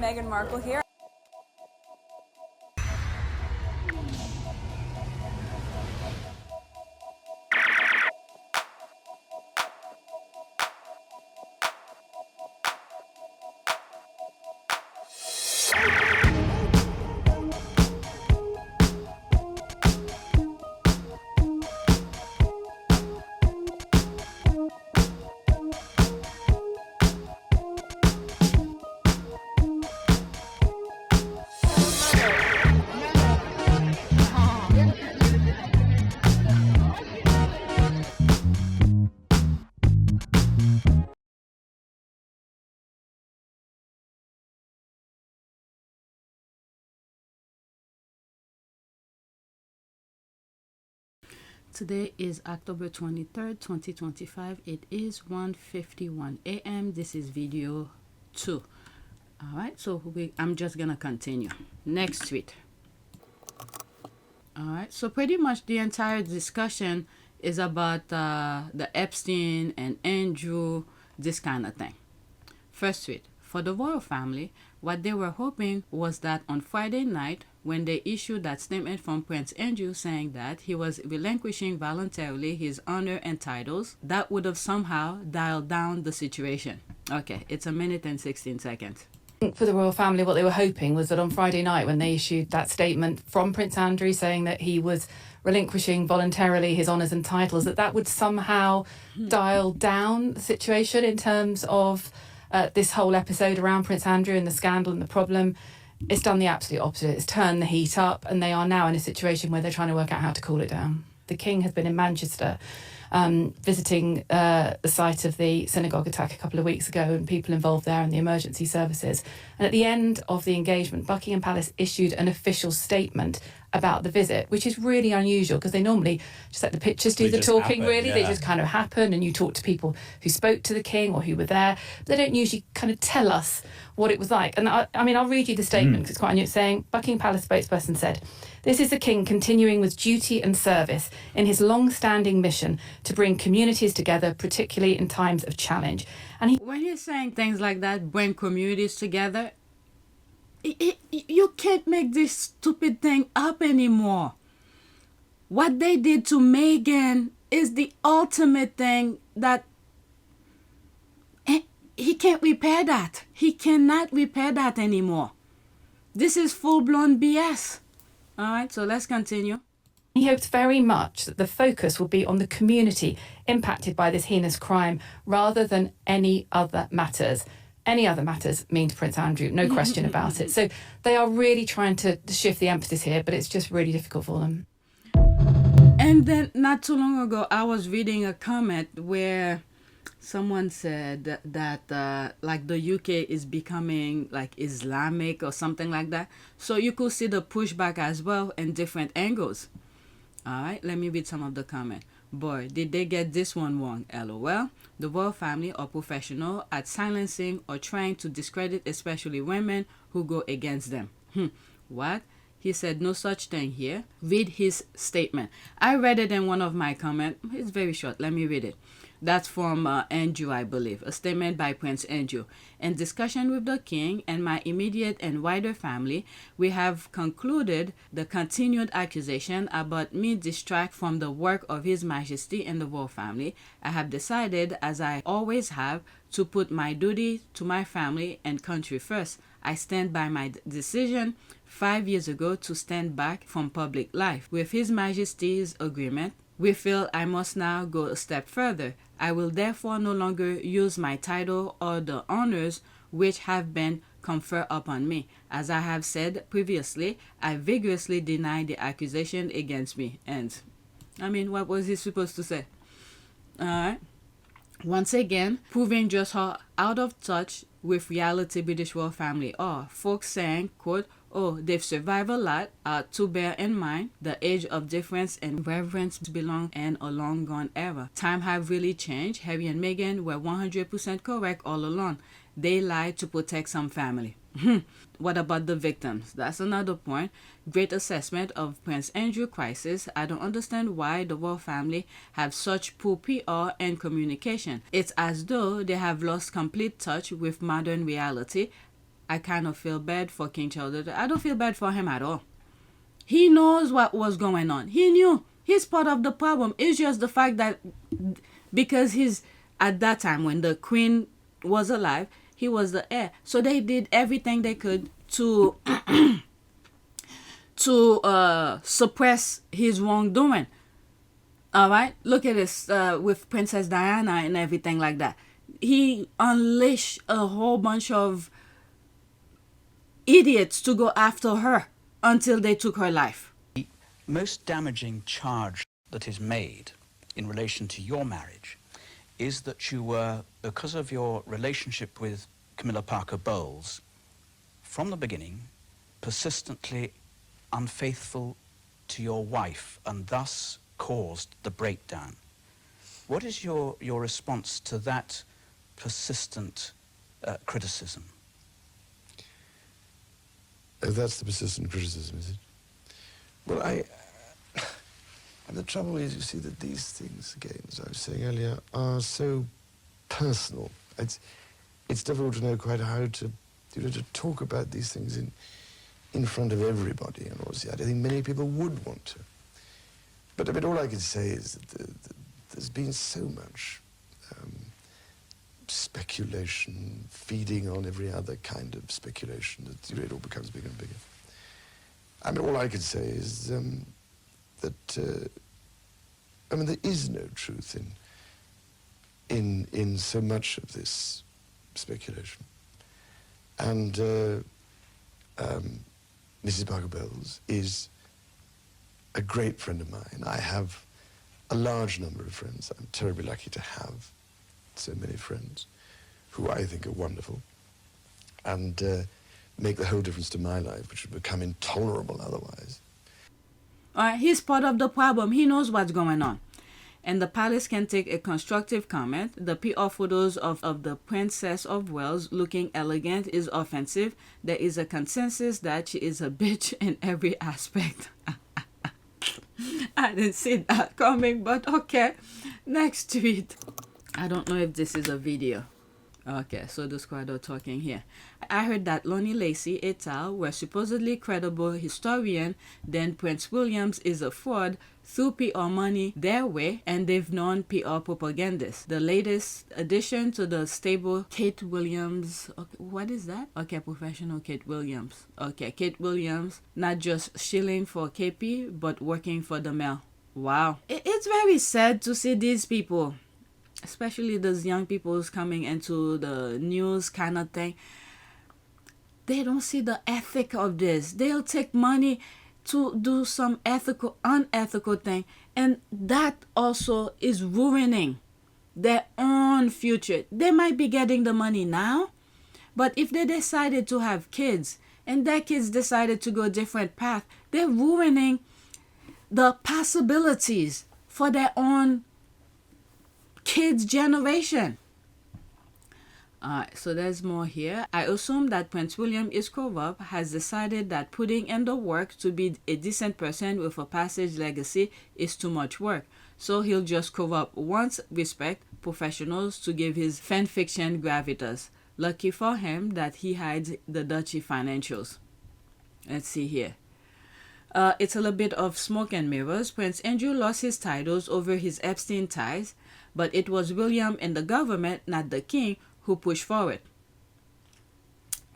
Meghan Markle here. Today is October 23rd, 2025. It is 1:51 a.m. This is video 2. Alright, so I'm just gonna continue. Next tweet. Alright, so pretty much the entire discussion is about the Epstein and Andrew, this kind of thing. First tweet. For the royal family, what they were hoping was that on Friday night, when they issued that statement from Prince Andrew saying that he was relinquishing voluntarily his honor and titles, that would have somehow dialed down the situation. Okay, it's 1 minute and 16 seconds. For the royal family, what they were hoping was that on Friday night, when they issued that statement from Prince Andrew saying that he was relinquishing voluntarily his honours and titles, that would somehow dial down the situation in terms of this whole episode around Prince Andrew and the scandal and the problem. It's done the absolute opposite. It's turned the heat up, and they are now in a situation where they're trying to work out how to cool it down. The King has been in Manchester visiting the site of the synagogue attack a couple of weeks ago, and people involved there and the emergency services. And at the end of the engagement, Buckingham Palace issued an official statement about the visit, which is really unusual because they normally just let the pictures do the talking, really. They just kind of happen, and you talk to people who spoke to the King or who were there. But they don't usually kind of tell us what it was like. And I mean, I'll read you the statement because it's quite unusual. Saying, Buckingham Palace spokesperson said, "This is the King continuing with duty and service in his long-standing mission to bring communities together, particularly in times of challenge." And when he's saying things like that, bring communities together, you can't make this stupid thing up anymore. What they did to Meghan is the ultimate thing that he can't repair that. He cannot repair that anymore. This is full-blown BS. All right, so let's continue. He hopes very much that the focus will be on the community impacted by this heinous crime rather than any other matters. Any other matters mean to Prince Andrew, no question about it. So they are really trying to shift the emphasis here, but it's just really difficult for them. And then not too long ago, I was reading a comment where someone said that like the UK is becoming like Islamic or something like that. So you could see the pushback as well in different angles. All right, let me read some of the comment. Boy, did they get this one wrong, LOL. The royal family are professional at silencing or trying to discredit especially women who go against them. What? He said no such thing here. Read his statement. I read it in one of my comments. It's very short. Let me read it. That's from Andrew, I believe. A statement by Prince Andrew. In discussion with the King and my immediate and wider family, we have concluded the continued accusation about me distract from the work of His Majesty and the royal family. I have decided, as I always have, to put my duty to my family and country first. I stand by my decision 5 years ago to stand back from public life. With His Majesty's agreement, we feel I must now go a step further. I will therefore no longer use my title or the honors which have been conferred upon me. As I have said previously, I vigorously deny the accusation against me. And, I mean, what was he supposed to say? Alright. Once again, proving just how out of touch with reality British royal family are. Folks saying, quote, "Oh, they've survived a lot," to bear in mind the age of difference and reverence belong in a long gone era. Time have really changed. Harry and Meghan were 100% correct all along. They lied to protect some family. What about the victims? That's another point. Great assessment of Prince Andrew crisis. I don't understand why the royal family have such poor PR and communication. It's as though they have lost complete touch with modern reality. I kind of feel bad for King Charles. I don't feel bad for him at all. He knows what was going on. He knew. He's part of the problem. It's just the fact that because he's, at that time when the queen was alive, he was the heir. So they did everything they could to suppress his wrongdoing. All right? Look at this with Princess Diana and everything like that. He unleashed a whole bunch of idiots to go after her until they took her life. The most damaging charge that is made in relation to your marriage is that you were, because of your relationship with Camilla Parker Bowles, from the beginning, persistently unfaithful to your wife and thus caused the breakdown. What is your response to that persistent criticism? Oh, that's the persistent criticism, is it? Well, and the trouble is, you see, that these things, again, as I was saying earlier, are so personal. It's difficult to know quite how to, to talk about these things in front of everybody. And obviously, I don't think many people would want to. But I mean, all I can say is that there's been so much speculation, feeding on every other kind of speculation, that it all becomes bigger and bigger. I mean, all I can say is that I mean, there is no truth in so much of this speculation. And Mrs. Parker Bowles is a great friend of mine. I have a large number of friends. I'm terribly lucky to have so many friends who I think are wonderful and make the whole difference to my life, which would become intolerable otherwise. All right, he's part of the problem. He knows what's going on. And the palace can take a constructive comment. The PR photos of the Princess of Wales looking elegant is offensive. There is a consensus that she is a bitch in every aspect. I didn't see that coming, but okay. Next tweet. I don't know if this is a video. Okay, so the squad are talking here. I heard that Lownie, Lacey et al. Were supposedly credible historian, then Prince Williams is a fraud, threw PR money their way, and they've known PR propagandists. The latest addition to the stable, Kate Williams. Okay, what is that? Okay, professional Kate Williams. Okay, Kate Williams, not just shilling for KP, but working for the Mail. Wow. It's very sad to see these people, especially those young people who's coming into the news kind of thing. They don't see the ethic of this. They'll take money to do some unethical thing, and that also is ruining their own future. They might be getting the money now, but if they decided to have kids and their kids decided to go a different path, they're ruining the possibilities for their own kids' generation. So there's more here. I assume that Prince William is corrupt, has decided that putting in the work to be a decent person with a passage legacy is too much work. So he'll just corrupt once, respect professionals to give his fan fiction gravitas. Lucky for him that he hides the Dutchy financials. Let's see here. It's a little bit of smoke and mirrors. Prince Andrew lost his titles over his Epstein ties, but it was William and the government, not the king, who pushed for it.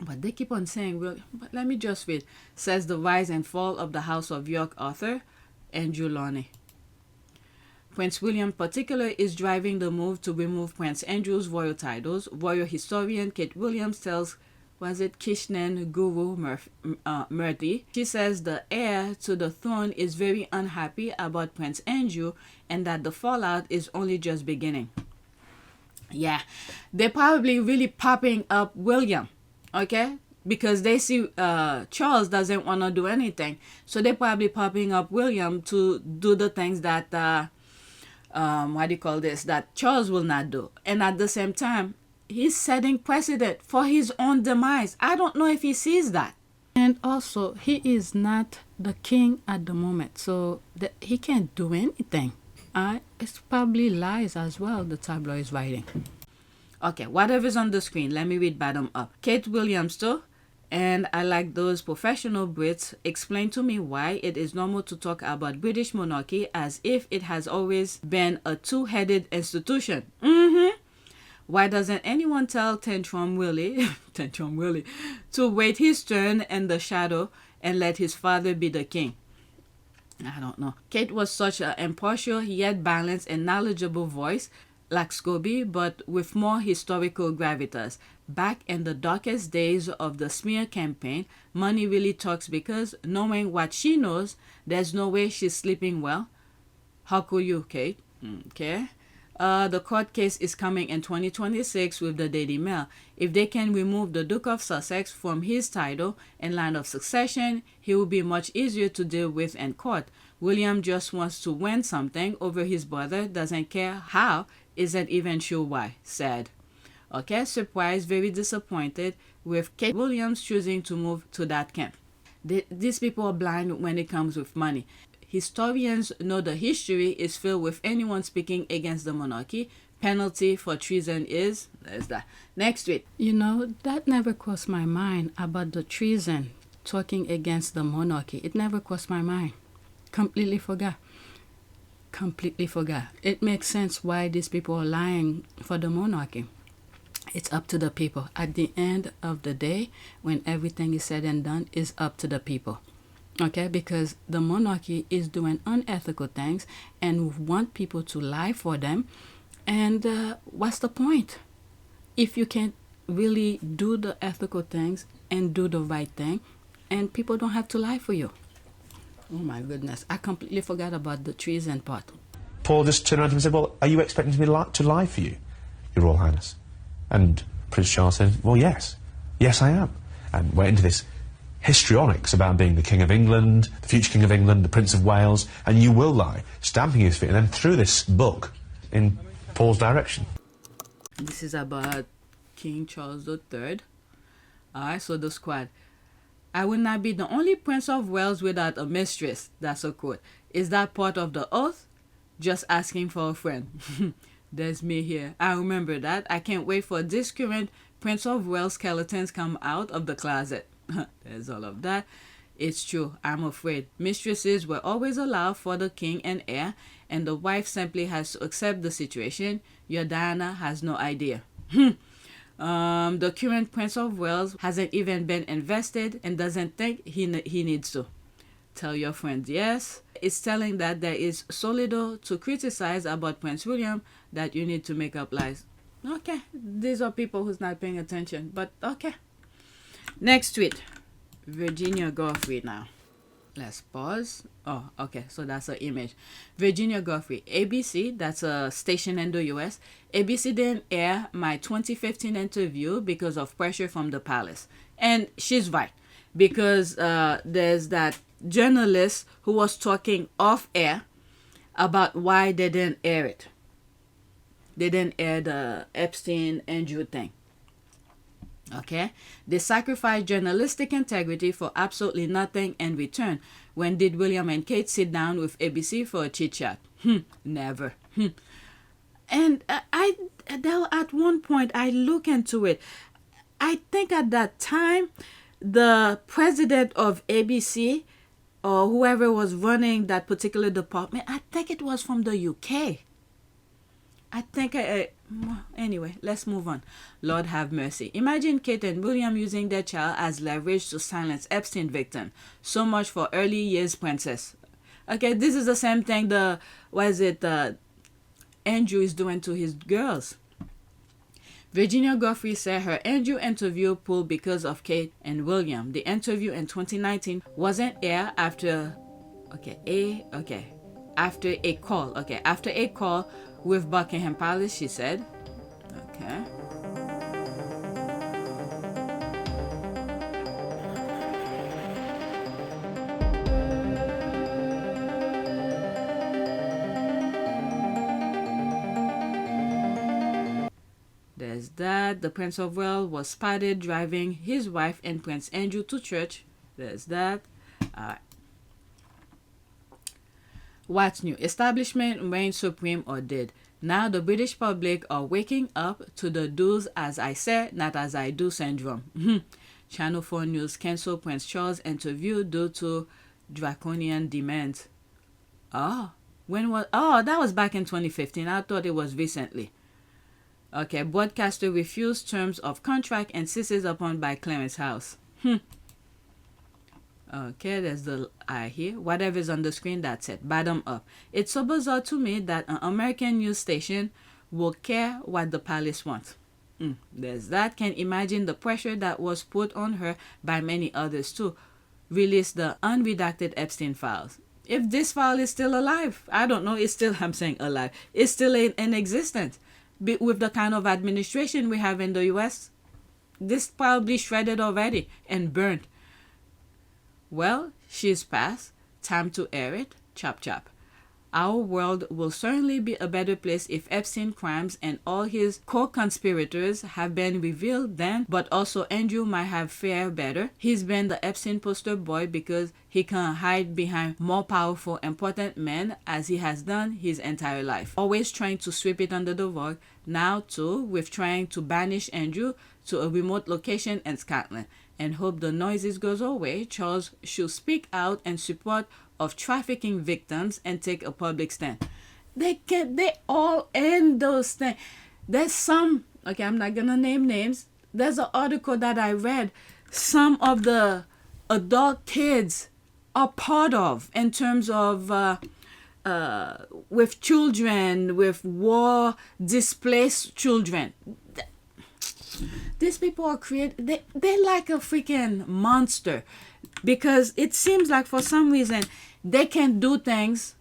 But they keep on saying, well, but let me just read. Says the rise and fall of the House of York author, Andrew Lownie. Prince William in particular is driving the move to remove Prince Andrew's royal titles. Royal historian Kate Williams tells, was it Kishnan Guru Murthy? She says the heir to the throne is very unhappy about Prince Andrew and that the fallout is only just beginning. Yeah, they're probably really popping up William, okay? Because they see Charles doesn't want to do anything. So they're probably popping up William to do the things that, that Charles will not do. And at the same time, he's setting precedent for his own demise. I don't know if he sees that. And also, he is not the king at the moment, so he can't do anything. It's probably lies as well, the tabloid is writing. Okay, whatever's on the screen, let me read bottom up. Kate Williams too. And I like those professional Brits explain to me why it is normal to talk about British monarchy as if it has always been a two-headed institution. Why doesn't anyone tell Tantrum Willie to wait his turn in the shadow and let his father be the king? I don't know. Kate was such an impartial yet balanced and knowledgeable voice, like Scobie, but with more historical gravitas. Back in the darkest days of the smear campaign, money really talks because, knowing what she knows, there's no way she's sleeping well. How could you, Kate? Okay. The court case is coming in 2026 with the Daily Mail. If they can remove the Duke of Sussex from his title and line of succession, he will be much easier to deal with in court. William just wants to win something over his brother, doesn't care how, isn't even sure why. Sad. Okay, surprised, very disappointed with Kate Williams choosing to move to that camp. These people are blind when it comes with money. Historians know the history is filled with anyone speaking against the monarchy. Penalty for treason is, there's that. Next tweet. You know, that never crossed my mind about the treason, talking against the monarchy. It never crossed my mind. Completely forgot. It makes sense why these people are lying for the monarchy. It's up to the people. At the end of the day, when everything is said and done, it's up to the people. Okay, because the monarchy is doing unethical things and want people to lie for them. And what's the point? If you can't really do the ethical things and do the right thing, and people don't have to lie for you. Oh my goodness, I completely forgot about the treason part. Paul just turned around to him and said, well, are you expecting me to lie for you, Your Royal Highness? And Prince Charles said, well, yes. Yes, I am. And went into this histrionics about being the King of England, the future King of England, the Prince of Wales, and you will lie, stamping his feet, and then threw this book in Paul's direction. This is about King Charles III. Alright, so the squad. I will not be the only Prince of Wales without a mistress. That's a quote. Is that part of the oath? Just asking for a friend. There's me here. I remember that. I can't wait for this current Prince of Wales skeletons come out of the closet. There's all of that. It's true. I'm afraid. Mistresses were always allowed for the king and heir, and the wife simply has to accept the situation. Your Diana has no idea. The current Prince of Wales hasn't even been invested and doesn't think he needs to. Tell your friends yes. It's telling that there is so little to criticize about Prince William that you need to make up lies. Okay, these are people who's not paying attention, but okay. Next tweet. Virginia Giuffre now. Let's pause. Oh, okay, so that's an image. Virginia Giuffre. ABC, that's a station in the US. ABC didn't air my 2015 interview because of pressure from the palace. And she's right. Because there's that journalist who was talking off air about why they didn't air it. They didn't air the Epstein Andrew thing. Okay? They sacrificed journalistic integrity for absolutely nothing in return. When did William and Kate sit down with ABC for a chit-chat? Never. And at one point, I look into it. I think at that time, the president of ABC, or whoever was running that particular department, I think it was from the UK. I think, anyway, let's move on. Lord have mercy. Imagine Kate and William using their child as leverage to silence Epstein victim. So much for early years princess. Okay, this is the same thing Andrew is doing to his girls. Virginia Giuffre said her Andrew interview pulled because of Kate and William. The interview in 2019 wasn't aired after a call with Buckingham Palace, she said. Okay. There's that. The Prince of Wales was spotted driving his wife and Prince Andrew to church. There's that. What's new? Establishment reigns supreme or dead. Now the British public are waking up to the do's as I say, not as I do syndrome. Channel 4 News canceled Prince Charles' interview due to draconian demands. Oh, that was back in 2015. I thought it was recently. Okay, broadcaster refused terms of contract and insisted upon by Clarence House. Okay, there's the eye here. Whatever's on the screen, that's it. Bottom up. It's so bizarre to me that an American news station will care what the palace wants. There's that. Can imagine the pressure that was put on her by many others to release the unredacted Epstein files. If this file is still alive, I don't know, I'm saying alive, it's still in existence. With the kind of administration we have in the US, this probably shredded already and burnt. Well, she's passed. Time to air it. Chop chop. Our world will certainly be a better place if Epstein crimes and all his co-conspirators have been revealed then, but also Andrew might have fared better. He's been the Epstein poster boy because he can hide behind more powerful, important men as he has done his entire life. Always trying to sweep it under the rug. Now too, with trying to banish Andrew to a remote location in Scotland and hope the noises goes away. Charles should speak out in support of trafficking victims and take a public stand. They all end those things. There's some, okay, I'm not gonna name names. There's an article that I read some of the adult kids are part of in terms of with children, with war displaced children. These people are they're like a freaking monster, because it seems like for some reason they can do things,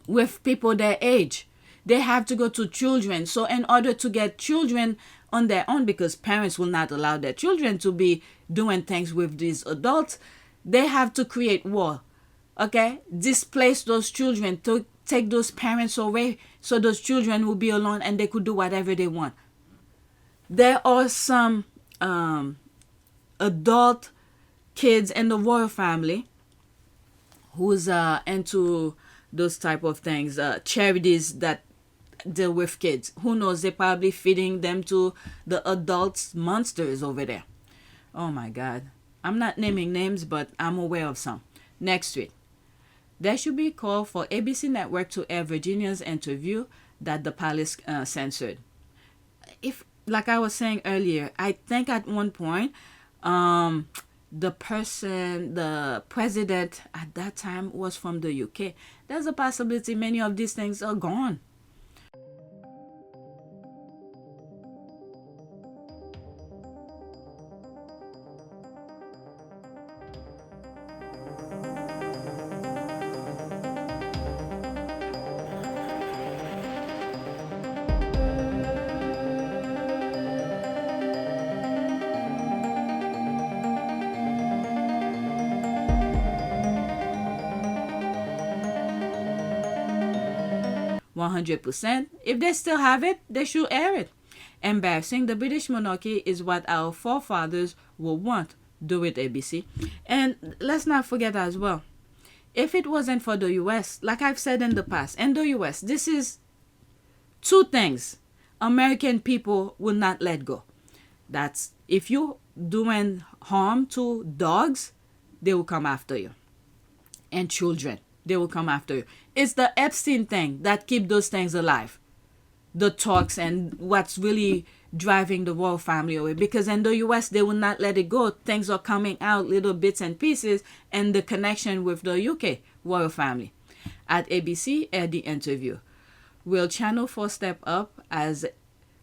with people their age. They have to go to children. So in order to get children on their own, because parents will not allow their children to be doing things with these adults, they have to create war. Okay? Displace those children, to take those parents away so those children will be alone and they could do whatever they want. There are some adult kids in the royal family who's into those type of things, charities that deal with kids. Who knows, they're probably feeding them to the adults monsters over there. Oh my God. I'm not naming names, but I'm aware of some. Next tweet. There should be a call for ABC Network to air Virginia's interview that the palace censored. If, like I was saying earlier, I think at one point, the president at that time was from the UK. There's a possibility many of these things are gone. %. If they still have it, they should air it. Embarrassing. The British monarchy is what our forefathers will want. Do it, ABC. And let's not forget as well, if it wasn't for the US, like I've said in the past, in the US, this is two things American people will not let go. That's if you doing harm to dogs, they will come after you. And children, they will come after you. It's the Epstein thing that keep those things alive. The talks and what's really driving the royal family away. Because in the US, they will not let it go. Things are coming out, little bits and pieces, and the connection with the UK royal family. At ABC, air the interview. Will Channel 4 step up as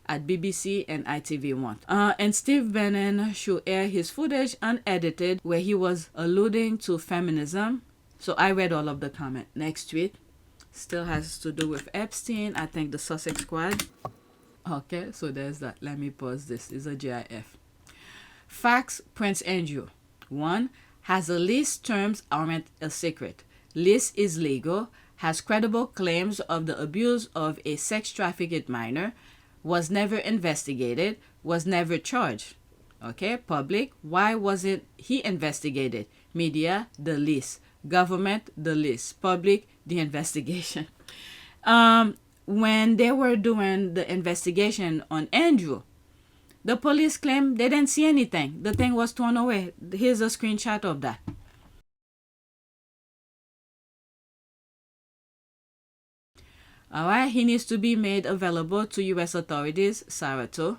at BBC and ITV1? And Steve Bannon should air his footage unedited where he was alluding to feminism. So I read all of the comment. Next tweet. Still has to do with Epstein. I think the Sussex squad. Okay, so there's that. Let me pause this. It's a GIF. Facts. Prince Andrew. 1. Has a lease. Terms aren't a secret. Lease is legal. Has credible claims of the abuse of a sex trafficked minor. Was never investigated. Was never charged. Okay, public. Why wasn't he investigated? Media. The lease. Government. The list. Public. The investigation. When they were doing the investigation on Andrew, The police claim they didn't see anything. The thing was thrown away. Here's a screenshot of that. Alright, he needs to be made available to U.S. authorities. Sarah too.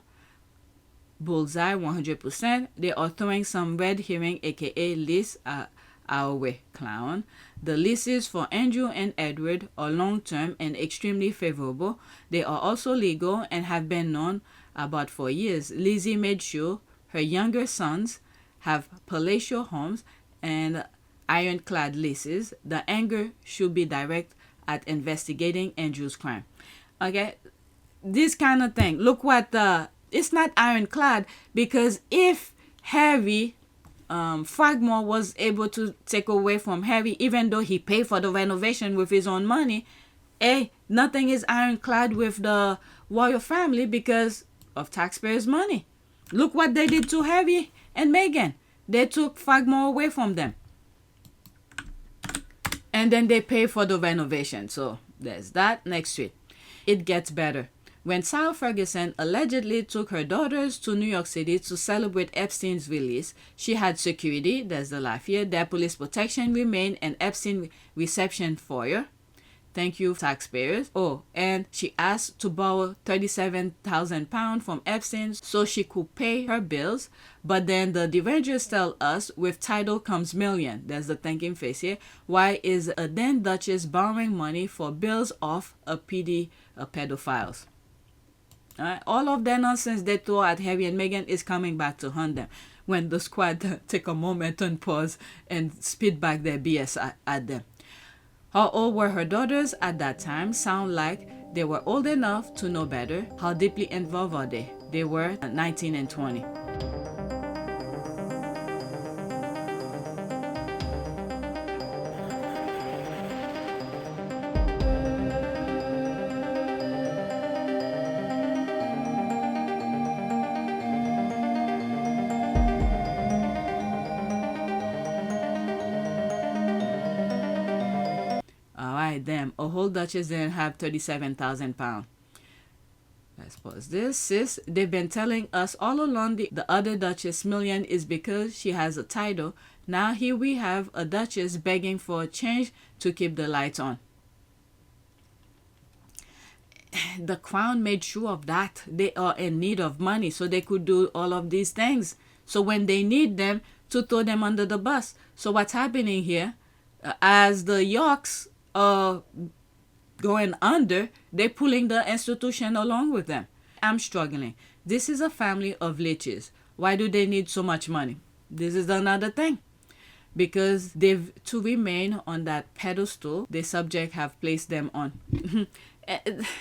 Bullseye 100%. They are throwing some red herring, aka Liz, our way, clown. The leases for Andrew and Edward are long-term and extremely favorable. They are also legal and have been known about for years. Lizzie made sure her younger sons have palatial homes and ironclad leases. The anger should be direct at investigating Andrew's crime. Okay, this kind of thing. Look what it's not ironclad, because if Harry Fragmore was able to take away from Harry, even though he paid for the renovation with his own money, nothing is ironclad with the royal family because of taxpayers' money. Look what they did to Harry and Meghan. They took Fragmore away from them. And then they pay for the renovation. So there's that. Next tweet. It gets better. When Sarah Ferguson allegedly took her daughters to New York City to celebrate Epstein's release, she had security, there's the laugh here, their police protection remained an Epstein reception foyer. Thank you, taxpayers. Oh, and she asked to borrow £37,000 from Epstein so she could pay her bills. But then the derangers tell us, with title comes million. There's the thinking face here. Why is a then Duchess borrowing money for bills off a pedophiles? All of that nonsense they throw at Harry and Meghan is coming back to haunt them when the squad take a moment and pause and spit back their BS at them. How old were her daughters at that time? Sound like they were old enough to know better. How deeply involved are they? They were 19 and 20. Them, a whole duchess didn't have £37,000. Let's pause this. Sis, they've been telling us all along the other duchess million is because she has a title. Now here we have a duchess begging for a change to keep the lights on. The crown made sure of that. They are in need of money, so they could do all of these things. So when they need them, to throw them under the bus. So what's happening here, as the Yorks going under, they're pulling the institution along with them. I'm struggling. This is a family of leeches. Why do they need so much money? This is another thing. Because they've to remain on that pedestal the subject have placed them on.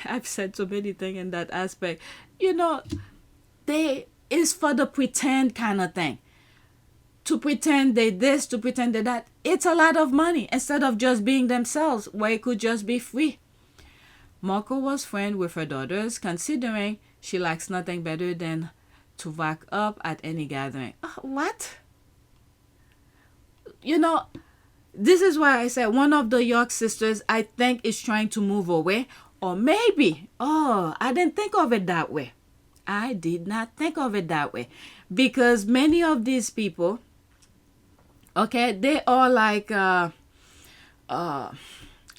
I've said so many things in that aspect. You know, they is for the pretend kind of thing. To pretend they this, to pretend they that. It's a lot of money instead of just being themselves, where it could just be free. Marco was friend with her daughters, considering she likes nothing better than to rack up at any gathering. What? You know, this is why I said one of the York sisters, I think, is trying to move away. Or maybe, I didn't think of it that way. I did not think of it that way. Because many of these people, okay, they are like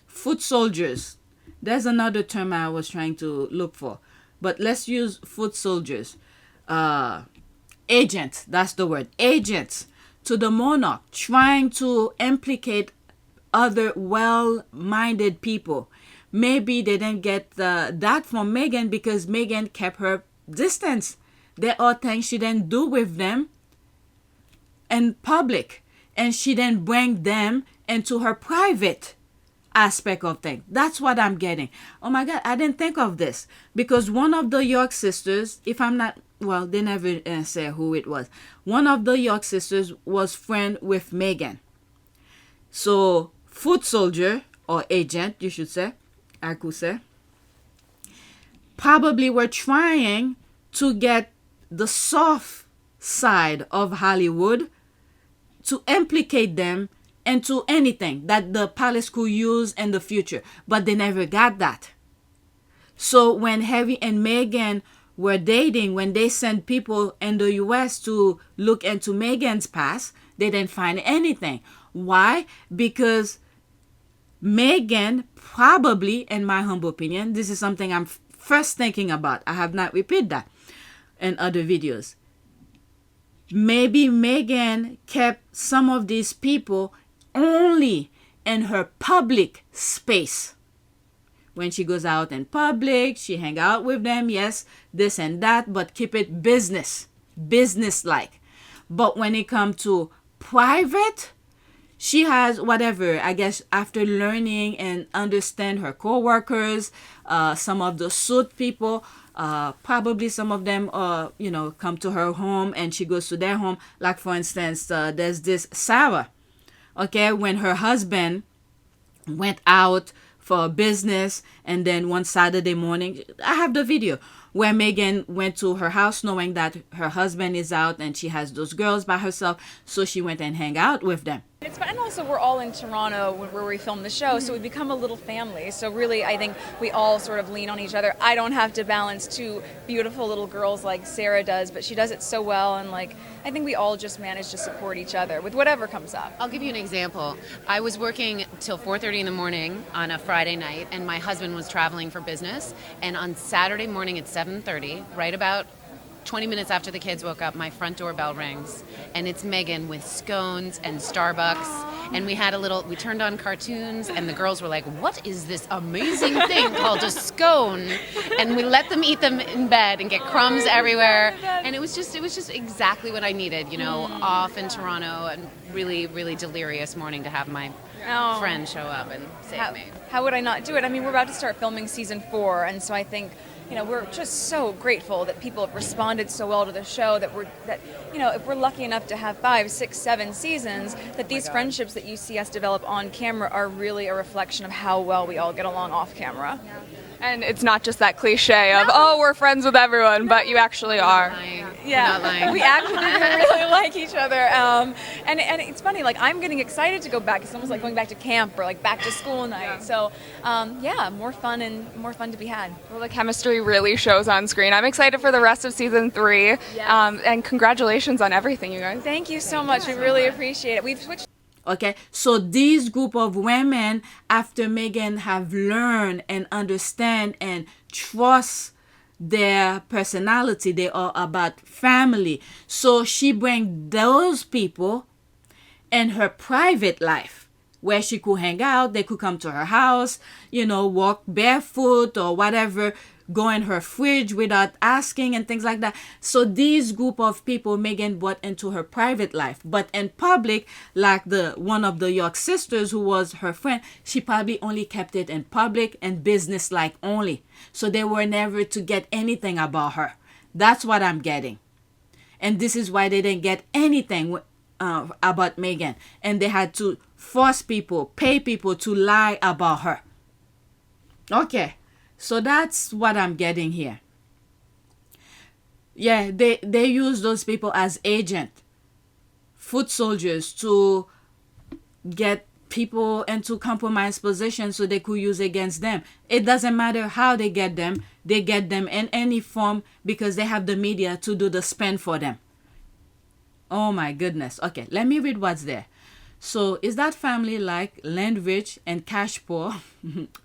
foot soldiers. There's another term I was trying to look for. But let's use foot soldiers. Agents, that's the word. Agents to the monarch, trying to implicate other well-minded people. Maybe they didn't get that from Meghan because Meghan kept her distance. There are things she didn't do with them in public. And she didn't bring them into her private aspect of things. That's what I'm getting. Oh my God, I didn't think of this. Because one of the York sisters, if I'm not, well, they never say who it was. One of the York sisters was friend with Meghan. So, foot soldier, or agent, you should say, I could say, probably were trying to get the soft side of Hollywood to implicate them into anything that the palace could use in the future. But they never got that. So when Harry and Meghan were dating, when they sent people in the US to look into Meghan's past, they didn't find anything. Why? Because Meghan probably, in my humble opinion, this is something I'm first thinking about. I have not repeated that in other videos. Maybe Meghan kept some of these people only in her public space. When she goes out in public, she hang out with them, yes, this and that, but keep it business-like. But when it comes to private, she has whatever, I guess, after learning and understand her co-workers, some of the suit people, probably some of them, come to her home and she goes to their home. Like, for instance, there's this Sarah, okay, when her husband went out for business, and then one Saturday morning, I have the video where Meghan went to her house knowing that her husband is out and she has those girls by herself, so she went and hang out with them. It's fun, and also we're all in Toronto where we film the show, so we become a little family. So really, I think we all sort of lean on each other. I don't have to balance two beautiful little girls like Sarah does, but she does it so well, and I think we all just manage to support each other with whatever comes up. I'll give you an example. I was working till 4:30 in the morning on a Friday night, and my husband was traveling for business. And on Saturday morning at 7:30, right about 20 minutes after the kids woke up, my front door bell rings, and it's Meghan with scones and Starbucks. And we turned on cartoons, and the girls were like, "What is this amazing thing called a scone?" And we let them eat them in bed and get crumbs everywhere. And it was just exactly what I needed, off in Toronto, and really, really delirious morning to have my friend show up and save me. How would I not do it? I mean, we're about to start filming season 4, and so I think, we're just so grateful that people have responded so well to the show, that if we're lucky enough to have 5, 6, 7 seasons, that these friendships that you see us develop on camera are really a reflection of how well we all get along off camera. Yeah. And it's not just that cliche of, we're friends with everyone, but you actually are. Yeah, We're not lying. we actually really like each other. And it's funny, I'm getting excited to go back. It's almost like going back to camp or back to school night. Yeah. So, more fun to be had. Well, the chemistry really shows on screen. I'm excited for the rest of season 3. Yes. And congratulations on everything, you guys. Thank you so much. We really appreciate it. We've switched. Okay, so these group of women, after Meghan have learned and understand and trust their personality, they are about family. So she bring those people in her private life, where she could hang out. They could come to her house, walk barefoot or whatever, go in her fridge without asking and things like that. So these group of people Meghan brought into her private life. But in public, like one of the York sisters who was her friend, she probably only kept it in public and business-like only. So they were never to get anything about her. That's what I'm getting. And this is why they didn't get anything about Meghan. And they had to pay people to lie about her. Okay. So that's what I'm getting here. Yeah, they use those people as agent, foot soldiers, to get people into compromised positions so they could use against them. It doesn't matter how they get them in any form, because they have the media to do the spin for them. Oh my goodness. Okay, let me read what's there. So is that family like land rich and cash poor?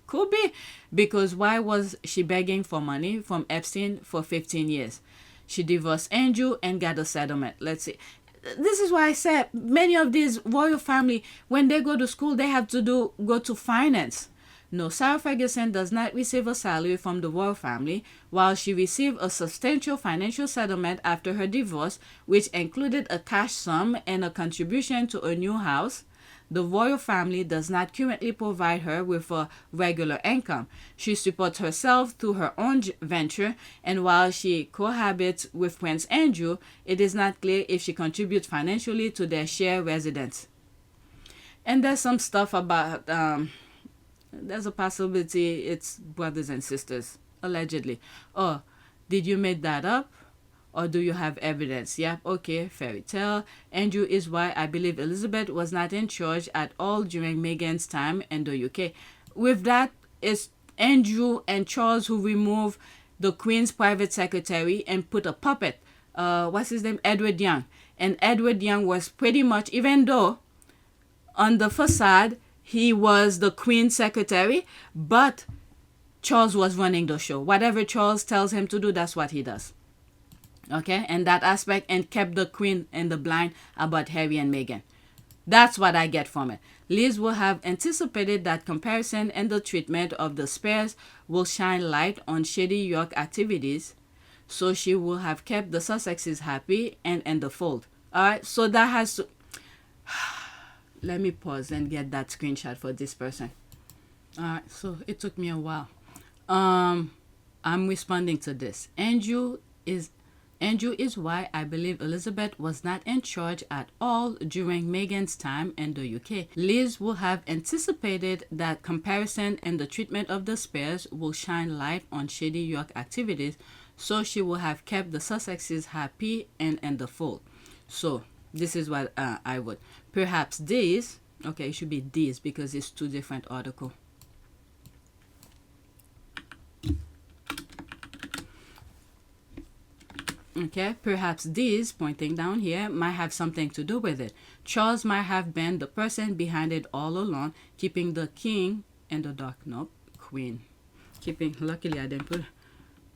Could be, because why was she begging for money from Epstein for 15 years? She divorced Andrew and got a settlement. Let's see. This is why I said many of these royal family, when they go to school, they have to go to finance. No, Sarah Ferguson does not receive a salary from the royal family, while she received a substantial financial settlement after her divorce, which included a cash sum and a contribution to a new house. The royal family does not currently provide her with a regular income. She supports herself through her own venture, and while she cohabits with Prince Andrew, it is not clear if she contributes financially to their shared residence. And there's some stuff about... there's a possibility it's brothers and sisters, allegedly. Oh, did you make that up? Or do you have evidence? Yep, okay, fairy tale. Andrew is why I believe Elizabeth was not in charge at all during Meghan's time in the UK. With that, it's Andrew and Charles who removed the Queen's private secretary and put a puppet, what's his name, Edward Young. And Edward Young was pretty much, even though on the facade he was the Queen's secretary, but Charles was running the show. Whatever Charles tells him to do, that's what he does. Okay, and that aspect, and kept the Queen in the blind about Harry and Meghan. That's what I get from it. Liz will have anticipated that comparison and the treatment of the Spears will shine light on shady York activities, so she will have kept the Sussexes happy and in the fold. Alright, so that has to... Let me pause and get that screenshot for this person. Alright, so it took me a while. I'm responding to this. Andrew is why I believe Elizabeth was not in charge at all during Meghan's time in the UK. Liz will have anticipated that comparison and the treatment of the Spears will shine light on shady York activities, so she will have kept the Sussexes happy and in the fold. So this is what I would. Perhaps these, okay, it should be these because it's two different articles. Okay, perhaps these, pointing down here, might have something to do with it. Charles might have been the person behind it all along, keeping the king in the dark. Nope, queen. Luckily I didn't put,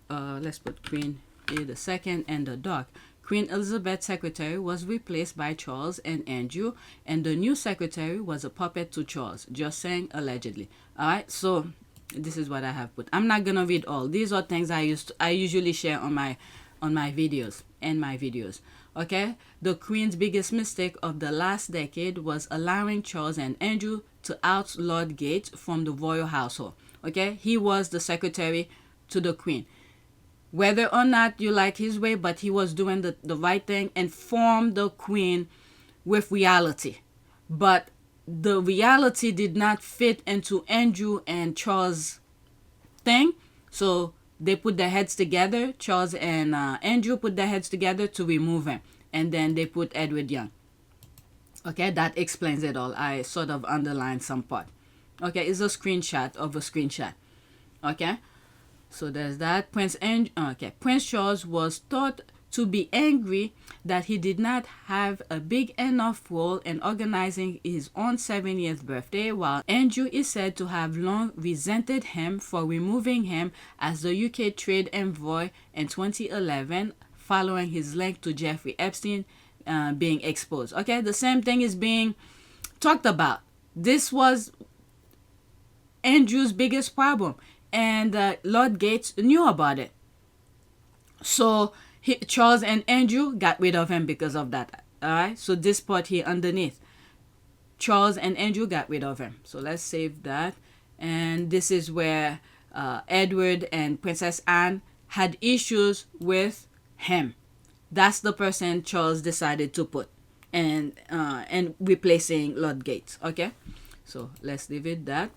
let's put Queen the second in the dark. Queen Elizabeth's secretary was replaced by Charles and Andrew, and the new secretary was a puppet to Charles. Just saying, allegedly. Alright, so this is what I have put. I'm not gonna read all. These are things I usually share on my videos. Okay, the Queen's biggest mistake of the last decade was allowing Charles and Andrew to out Lord Gates from the royal household. Okay, he was the secretary to the Queen. Whether or not you like his way, but he was doing the right thing and formed the Queen with reality. But the reality did not fit into Andrew and Charles' thing, so they put their heads together. Charles and Andrew put their heads together to remove him. And then they put Edward Young. Okay, that explains it all. I sort of underlined some part. Okay, it's a screenshot of a screenshot. Okay, so there's that. Prince Charles was thought to be angry that he did not have a big enough role in organizing his own 70th birthday, while Andrew is said to have long resented him for removing him as the UK trade envoy in 2011 following his link to Jeffrey Epstein being exposed. Okay, the same thing is being talked about. This was Andrew's biggest problem, and Lord Gates knew about it. So Charles and Andrew got rid of him because of that. Alright, so this part here underneath, Charles and Andrew got rid of him. So let's save that. And this is where Edward and Princess Anne had issues with him. That's the person Charles decided to put and replacing Lord Gates. Okay, so let's leave it that.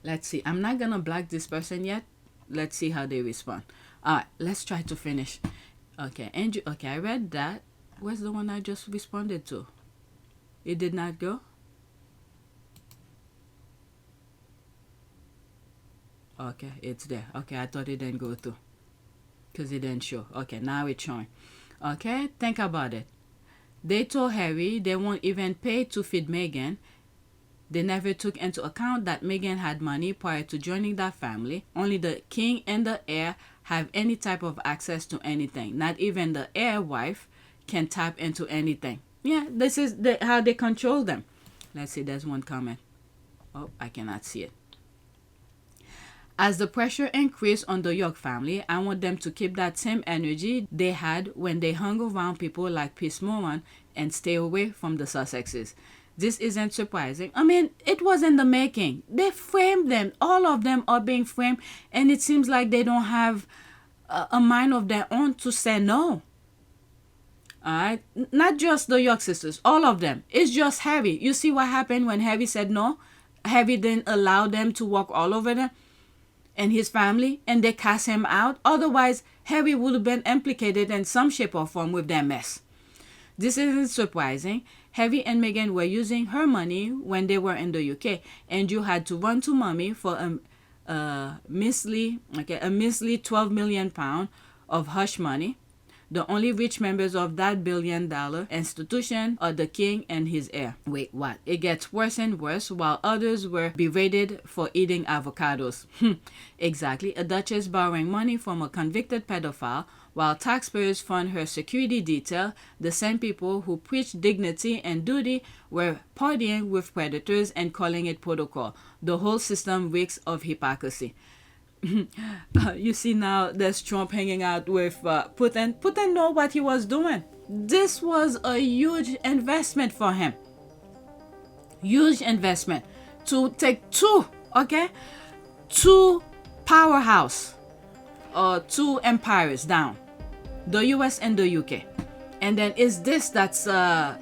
Let's see, I'm not gonna block this person yet. Let's see how they respond. Alright, let's try to finish. Okay, Andrew. Okay, I read that. Where's the one I just responded to? It did not go? Okay, it's there. Okay, I thought it didn't go through because it didn't show. Okay, now it's showing. Okay, think about it. They told Harry they won't even pay to feed Meghan. They never took into account that Meghan had money prior to joining that family. Only the king and the heir have any type of access to anything. Not even the heir wife can tap into anything. Yeah, this is how they control them. Let's see, there's one comment. Oh, I cannot see it. As the pressure increased on the York family, I want them to keep that same energy they had when they hung around people like Piers Morgan and stay away from the Sussexes. This isn't surprising. I mean, it was in the making. They framed them. All of them are being framed, and it seems like they don't have a mind of their own to say no. Alright? Not just the York sisters. All of them. It's just Harry. You see what happened when Harry said no? Harry didn't allow them to walk all over them and his family, and they cast him out. Otherwise, Harry would have been implicated in some shape or form with their mess. This isn't surprising. Harry and Meghan were using her money when they were in the UK. Andrew had to run to mommy for a measly 12 million pound of hush money. The only rich members of that billion-dollar institution are the king and his heir. Wait, what? It gets worse and worse, while others were berated for eating avocados. Exactly. A duchess borrowing money from a convicted pedophile, while taxpayers fund her security detail. The same people who preach dignity and duty were partying with predators and calling it protocol. The whole system reeks of hypocrisy. You see now there's Trump hanging out with Putin. Putin know what he was doing. This was a huge investment for him. Huge investment to take two powerhouse or two empires down, the US and the UK. And then is this that's the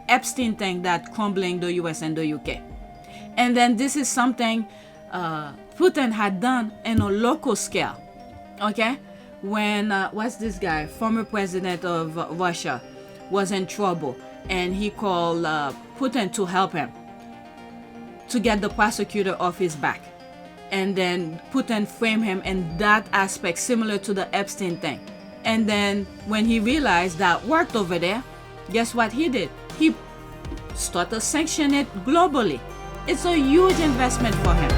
Epstein thing that crumbling the US and the UK. And then this is something Putin had done in a local scale, okay? When, what's this guy, former president of Russia, was in trouble, and he called Putin to help him, to get the prosecutor off his back. And then Putin framed him in that aspect, similar to the Epstein thing. And then when he realized that worked over there, guess what he did? He started sanctioning it globally. It's a huge investment for him.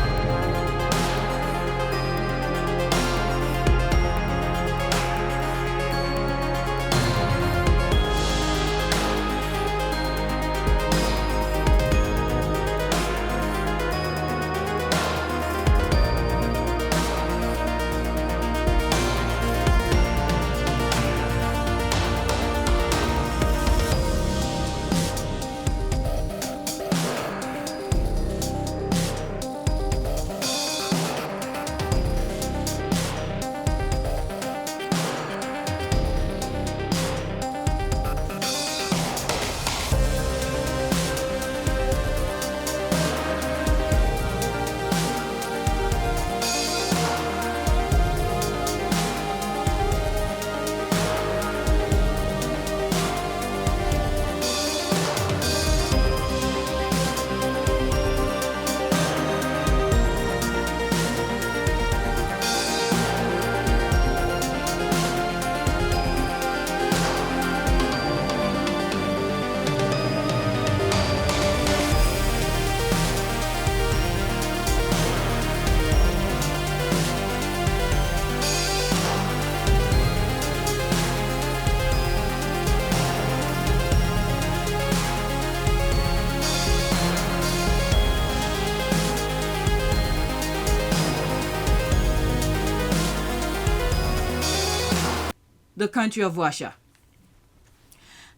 The country of Russia.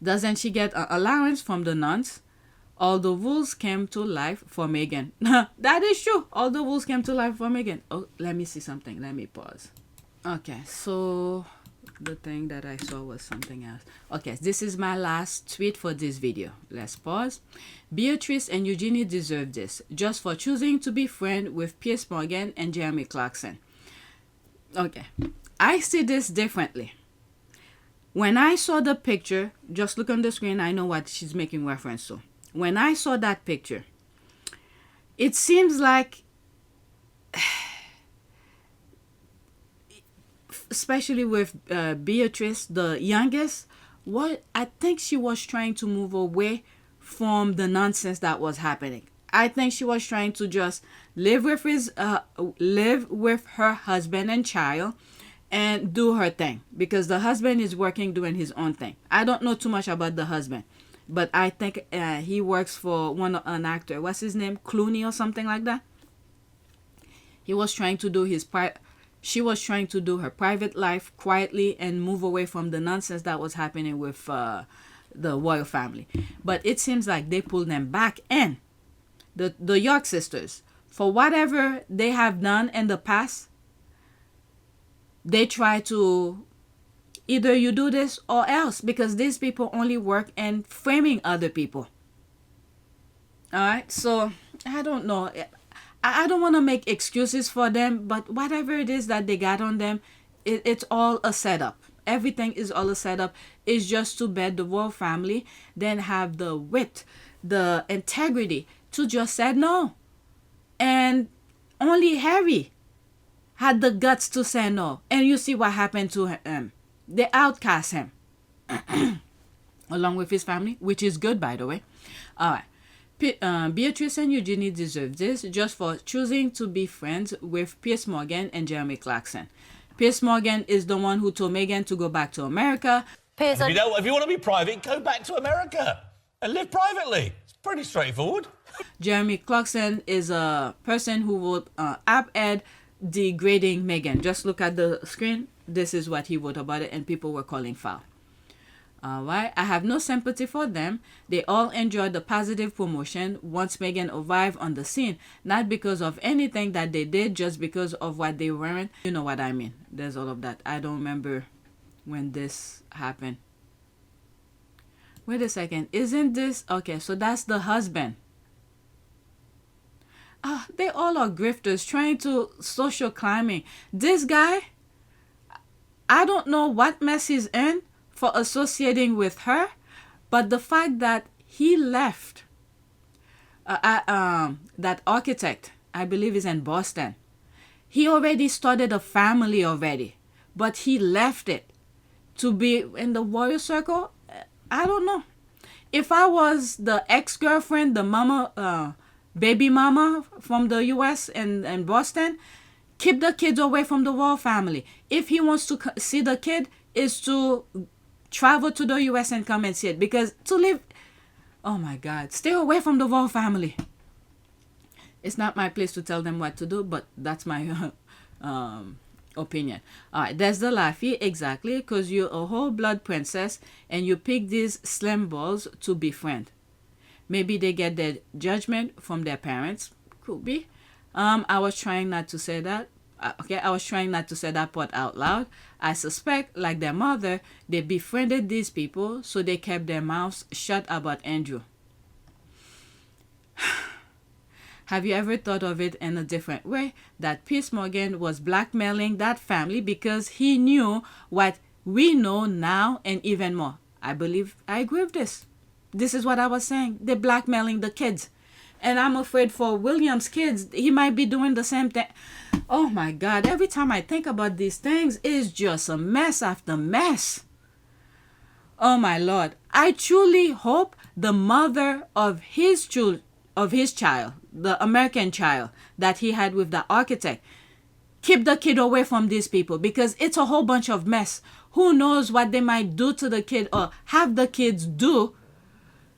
Doesn't she get an allowance from the nuns? All the rules came to life for Meghan. That is true. All the rules came to life for Meghan. Oh, let me see something. Let me pause. Okay, so the thing that I saw was something else. Okay, this is my last tweet for this video. Let's pause. Beatrice and Eugenie deserve this just for choosing to be friends with Piers Morgan and Jeremy Clarkson. Okay, I see this differently. When I saw the picture, just look on the screen, I know what she's making reference to. When I saw that picture, it seems like, especially with Beatrice, the youngest, what I think she was trying to move away from the nonsense that was happening. I think she was trying to just live with her husband and child and do her thing, because the husband is working doing his own thing. I don't know too much about the husband, but I think he works for an actor. What's his name? Clooney or something like that. He was trying to do she was trying to do her private life quietly and move away from the nonsense that was happening with the royal family. But it seems like they pulled them back in. The York sisters, for whatever they have done in the past, they try to either you do this or else, because these people only work in framing other people. All right, so I don't know. I don't want to make excuses for them, but whatever it is that they got on them, it's all a setup. Everything is all a setup. It's just too bad the royal family then have the wit, the integrity to just say no. And Only Harry had the guts to say no. And you see what happened to him. They outcast him. Along with his family, which is good, by the way. All right. Beatrice and Eugenie deserve this just for choosing to be friends with Piers Morgan and Jeremy Clarkson. Piers Morgan is the one who told Meghan to go back to America. Piers, if you want to be private, go back to America and live privately. It's pretty straightforward. Jeremy Clarkson is a person who wrote op-ed degrading Meghan. Just look at the screen. This is what he wrote about it, and people were calling foul. Alright, I have no sympathy for them. They all enjoyed the positive promotion once Meghan arrived on the scene, not because of anything that they did, just because of what they weren't. You know what I mean. There's all of that. I don't remember when this happened. Wait a second. Isn't this... Okay, so that's the husband. They all are grifters trying to social climbing. This guy, I don't know what mess he's in for associating with her, but the fact that he left that architect, I believe is in Boston, he already started a family already, but he left it to be in the warrior circle. I don't know. If I was the ex-girlfriend, the mama, baby mama from the US and Boston, keep the kids away from the royal family. If he wants to see the kid, is to travel to the US and come and see it, because to live, oh my God, stay away from the royal family. It's not my place to tell them what to do, but that's my opinion. All right, there's the laughy, exactly, because you're a whole blood princess and you pick these slim balls to befriend. Maybe they get their judgment from their parents. Could be. I was trying not to say that. Okay, I was trying not to say that part out loud. I suspect, like their mother, they befriended these people, so they kept their mouths shut about Andrew. Have you ever thought of it in a different way? That Piers Morgan was blackmailing that family because he knew what we know now and even more. I believe I agree with this. This is what I was saying. They're blackmailing the kids. And I'm afraid for William's kids, he might be doing the same thing. Oh my God, every time I think about these things, it's just a mess after mess. Oh my Lord. I truly hope the mother of his child, the American child that he had with the architect, keep the kid away from these people, because it's a whole bunch of mess. Who knows what they might do to the kid or have the kids do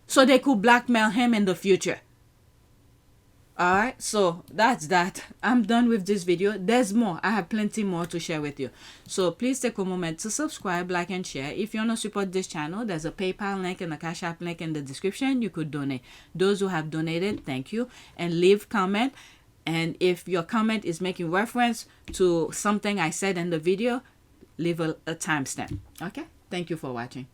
so they could blackmail him in the future. Alright, so that's that. I'm done with this video. There's more. I have plenty more to share with you. So please take a moment to subscribe, like, and share. If you want to support this channel, there's a PayPal link and a Cash App link in the description. You could donate. Those who have donated, thank you. And leave comment. And if your comment is making reference to something I said in the video, leave a timestamp. Okay? Thank you for watching.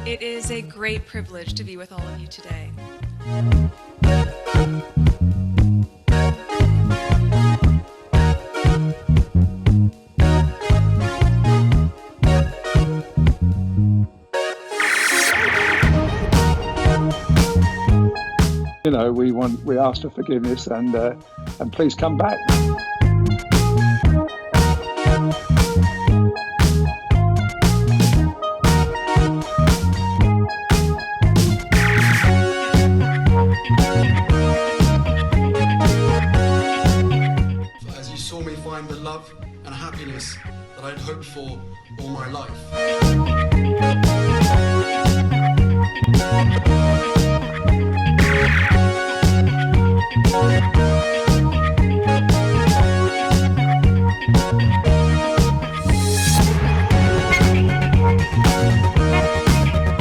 It is a great privilege to be with all of you today. you know, we asked for forgiveness, and please come back. As you saw me find the love and happiness that I'd hoped for all my life.